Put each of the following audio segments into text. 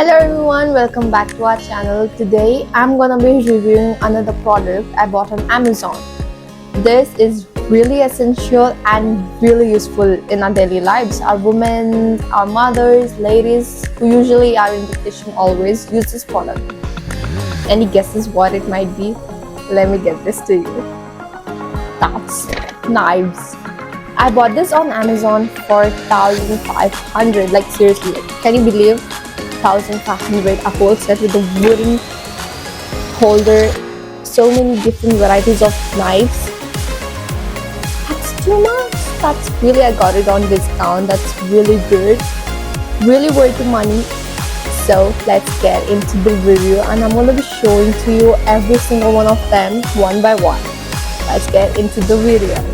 Hello everyone, welcome back to our channel. Today I'm gonna be reviewing another product I bought on Amazon. This is really essential and really useful in our daily lives. Our women, our mothers, ladies who usually are in the kitchen always use this product. Any guesses what it might be? Let me get this to you. That's knives. I bought this on Amazon for 1,500. Like seriously, can you believe? 1,500, a whole set with a wooden holder, so many different varieties of knives. That's too much. That's really, I got it on discount. That's really good, really worth the money. So let's get into the review and I'm going to be showing to you every single one of them one by one. Let's get into the video.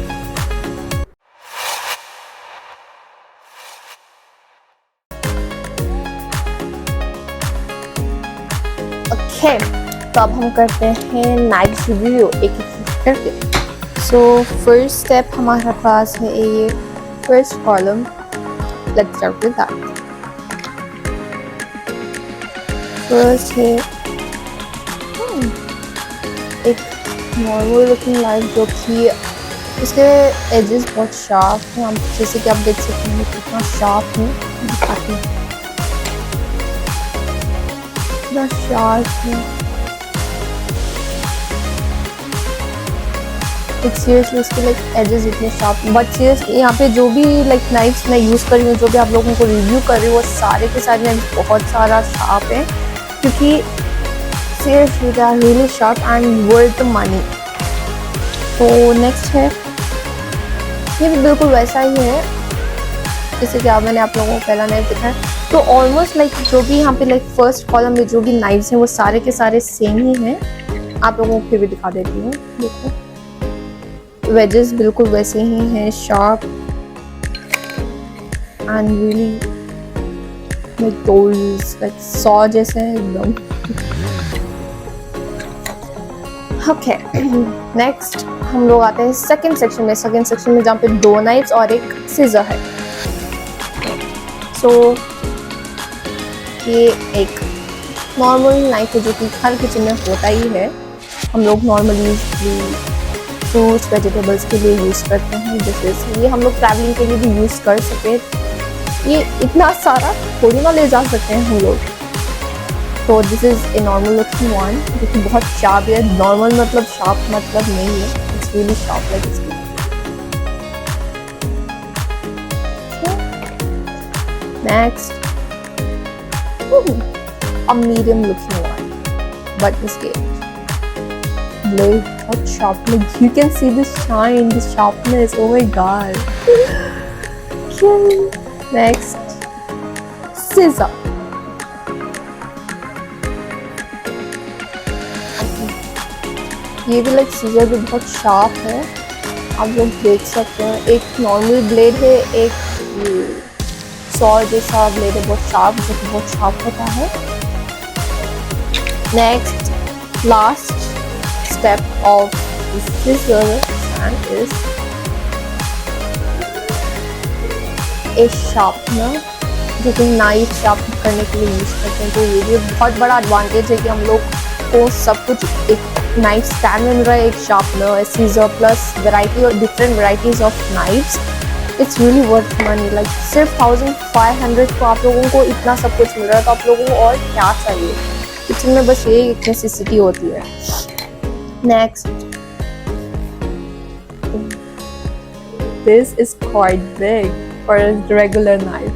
Okay, तो अब हम करते हैं knife review एक एक करके। So first step हमारे पास है ये first column. Let's start with that. First है एक नॉर्मल लुकिंग नाइफ जो कि इसके एजेस बहुत शार्प हैं। जैसे कि आप देख सकते हैं कितना शार्प है, दिखाती हूँ शार्प है। सीरियसली इसके लाइक एजेस इतने शार्प, बट सीरियसली यहाँ पे जो भी लाइक नाइफ्स मैं यूज़ कर रही हूँ, जो भी आप लोगों को रिव्यू कर रही हूँ, वो सारे के सारे नाइफ्स बहुत सारा शार्प है क्योंकि seriously they are really sharp and worth the money. तो नेक्स्ट है ये भी बिल्कुल वैसा ही है जैसे कि मैंने आप लोगों को पहला नाइफ दिखाया। तो ऑलमोस्ट लाइक जो भी यहाँ पे लाइक फर्स्ट कॉलम में जो भी नाइफ्स हैं वो सारे के सारे सेम ही हैं। आप लोगों को फिर भी दिखा देती हूँ, देखो वेजेस बिल्कुल वैसे ही हैं, sharp and really like tools like saw जैसे हैं एकदम। ओके, नेक्स्ट हम लोग आते हैं सेकंड सेक्शन में। सेकंड सेक्शन में जहाँ पे दो नाइफ्स और एक सीजर है। सो ये एक नॉर्मल नाइफ है जो कि हर किचन में होता ही है। हम लोग नॉर्मली फ्रूट्स वेजिटेबल्स के लिए यूज़ करते हैं। जैसे ये हम लोग ट्रैवलिंग के लिए भी यूज़ कर सके। ये इतना सारा थोड़ी ना ले जा सकते हैं हम लोग। तो this is a normal looking one जो कि बहुत शार्प है। नॉर्मल मतलब शार्प मतलब नहीं है, इट्स रियली शार्प लाइक इसकी। Next a medium looking one, but this blade बहुत sharp, like you can see the shine, the sharpness, oh my god. Okay, next scissor. ये भी लाइक सीजर भी बहुत शार्प है, आप लोग देख सकते हैं। एक नॉर्मल ब्लेड है, एक सॉ जैसा ब्लेड है बहुत शार्प, जो कि बहुत शार्प होता है। Next last step of scissor and is a sharpener जो कि नाइफ शार्प करने के लिए यूज करते हैं। तो ये भी बहुत बड़ा एडवांटेज है कि हम लोग को सब कुछ एक नाइफ स्टैंड में मिल रहा है, एक शार्पनर, सीजर प्लस वैरायटी और different varieties of knifes. It's really worth money. Like सिर्फ 1,500 को आप लोगों को इतना सब कुछ मिल रहा है, तो आप लोगों को और क्या चाहिए। किचन में बस ये एक नेसेसिटी होती है। Next, this is quite big for a regular knife.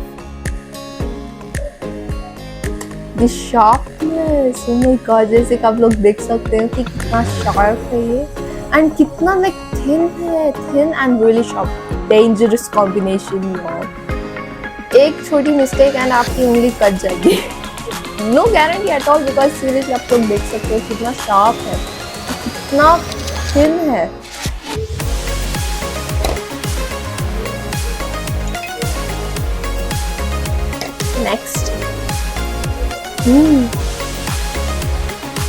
The sharpness, oh my God, जैसे कि आप लोग देख सकते हैं कि कितना शार्प है ये एंड कितना लाइक थिन है, thin and really sharp. Dangerous combination यार। एक छोटी मिस्टेक एंड आपकी उंगली कट जाएगी। No guarantee at all, because seriously आप लोग देख सकते हो कितना शार्प है, कितना थिन है। नेक्स्ट,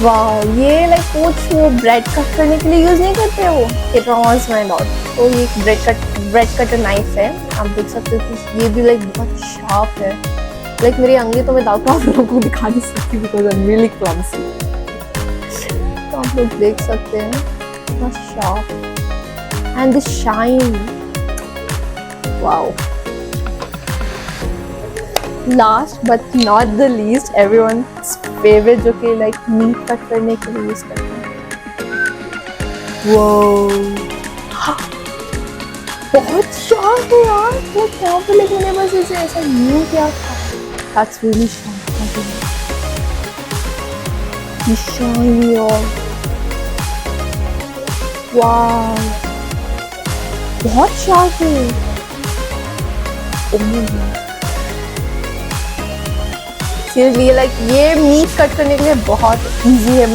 वाह, ये लाइक कुछ वो ब्रेड कट करने के लिए यूज नहीं करते वो केटरॉन्स में डॉट। तो ये ब्रेड कटर नाइफ है, आप देख सकते हो कि ये भी लाइक बहुत शार्प है। लाइक मेरी अंगली तो मैं डाउट आप लोगों को दिखा नहीं सकती because I am really clumsy. तो आप लोग देख सकते हैं कितना sharp and the shine, wow. Last but not the least, everyone's favourite, जो कि लाइक मीट कट करने के लिए यूज करते हैं। वो बहुत शार्प है यार, वो क्या पे, लेकिन मैंने बस इसे ऐसा यूं किया था। That's really sharp. You shiny और wow, बहुत शार्प है। सीरियसली लाइक ये मीट कट करने के लिए बहुत इजी है,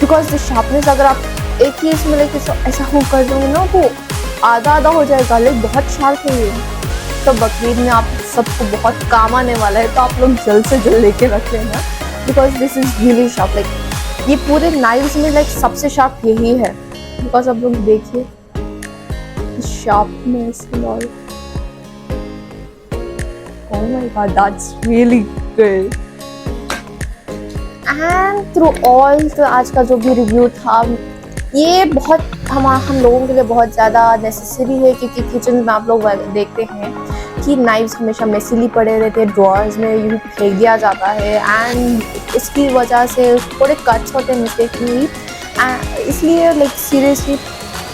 बिकॉज द शार्पनेस अगर आप एक ही इसमें लाइक ऐसा हो कर दोगे ना, वो आधा आधा हो जाएगा। लाइक बहुत शार्प है ये। तो बकरीद में आप सबको बहुत काम आने वाला है, तो आप लोग जल्द से जल्द लेके रख लेना, because this is really sharp. Like ये पूरे नाइफ्स में लाइक सबसे शार्प यही है, बिकॉज आप लोग देखिए शार्पनेस और oh my god, that's really good. And through all, तो आज का जो भी रिव्यू था ये बहुत हम लोगों के लिए बहुत ज़्यादा नेसेसरी है, क्योंकि किचन में आप लोग देखते हैं कि नाइफ्स हमेशा मेसीली पड़े रहते हैं, ड्रॉर्स में यूँ फेंक दिया जाता है, एंड इसकी वजह से थोड़े कट्स होते हैं मिस्टेकली। इसलिए लाइक सीरियसली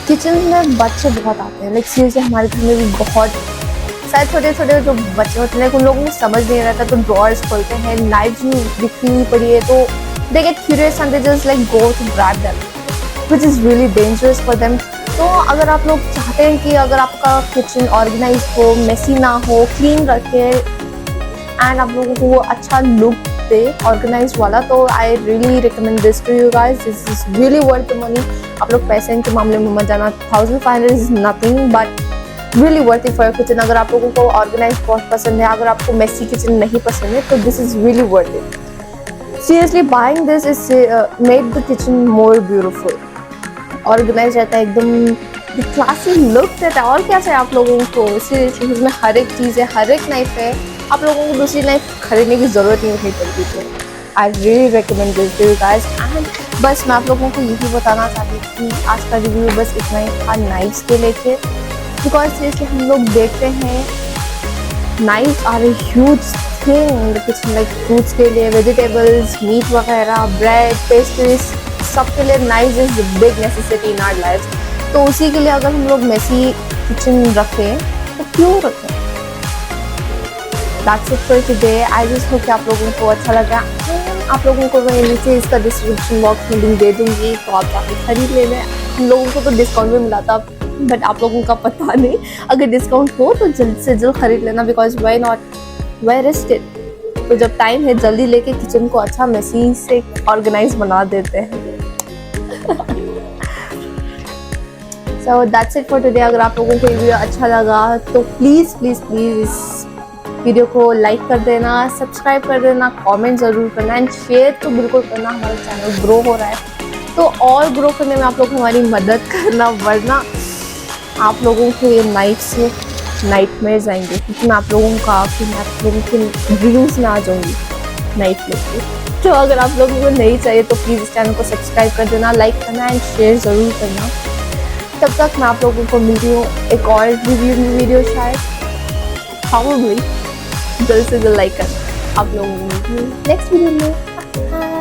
किचन में बच्चे बहुत आते हैं, लाइक सीरियसली हमारे घर में भी बहुत शायद छोटे छोटे जो बच्चे होते हैं, उन लोगों को समझ नहीं रहता, तो ड्रॉर्स खोलते हैं, नाइफ्स भी बिखरी हुई पड़ी है, तो they get curious and they just like go to grab them, which is really dangerous for them. तो अगर आप लोग चाहते हैं कि अगर आपका किचन ऑर्गेनाइज हो, मेसी ना हो, क्लीन रखे एंड आप लोगों को वो अच्छा लुक दे ऑर्गेनाइज वाला, तो I really recommend this to you guys. This is really worth the money. आप लोग पैसे के मामले में मत जाना, 1500 is nothing but really worth it for your kitchen. अगर आप लोगों को ऑर्गेनाइज बहुत पसंद है, अगर आपको मेसी किचन नहीं पसंद है, तो this is really worth it. Seriously buying this is made the kitchen more beautiful. Organise रहता है, एकदम क्लासी लुक देता है, और क्या चाहिए आप लोगों को। सीरियसली इसमें हर एक चीज़ है, हर एक नाइफ है, आप लोगों को दूसरी नाइफ खरीदने की ज़रूरत नहीं पड़ती। तो I really recommend this to you guys. And बस मैं आप लोगों को यही बताना चाहती थी, आज का रिव्यू बस इतना ही था नाइफ्स के लेके, बिकॉज सीरियसली हम लोग देखते हैं knives are a huge thing in the kitchen, like fruits के लिए, वेजिटेबल्स, मीट वगैरह, ब्रेड, पेस्ट्रीज, सबके लिए knives is big necessity in our life. तो उसी के लिए अगर हम लोग मेसी किचन रखें तो क्यों रखें। That's it for today. I just hope कि आप लोगों को अच्छा लगा। आप लोगों को मैं नीचे इसका डिस्क्रिप्शन बॉक्स में लिंक दे दूँगी, तो आप जाके खरीद लेना। हम लोगों को तो डिस्काउंट भी मिला था, बट आप लोगों का पता नहीं। अगर डिस्काउंट हो तो जल्द से जल्द खरीद लेना, because why not, why risk it. तो जब टाइम है जल्दी लेके किचन को अच्छा मेसी से ऑर्गेनाइज बना देते हैं। So that's it for today. अगर आप लोगों को ये वीडियो अच्छा लगा तो प्लीज़ प्लीज़ प्लीज़ इस वीडियो को लाइक कर देना, सब्सक्राइब कर देना, कमेंट ज़रूर करना एंड शेयर तो बिल्कुल करना। हमारा चैनल ग्रो हो रहा है, तो और ग्रो करने में आप लोग हमारी मदद करना, वरना आप लोगों को ये नाइट से नाइटमेयर्स आएंगे, क्योंकि मैं आप लोगों के ड्रीम्स में आ जाऊँगी नाइट लेके। तो अगर आप लोगों को नहीं चाहिए तो प्लीज़ इस चैनल को सब्सक्राइब कर देना, लाइक करना एंड शेयर ज़रूर करना। तब तक मैं आप लोगों को मिलती हूँ एक और रिव्यू वीडियो, शायद प्रॉबेबली जल्द से जल्द लाइक करना। आप लोगों को मिलती हूँ नेक्स्ट वीडियो में।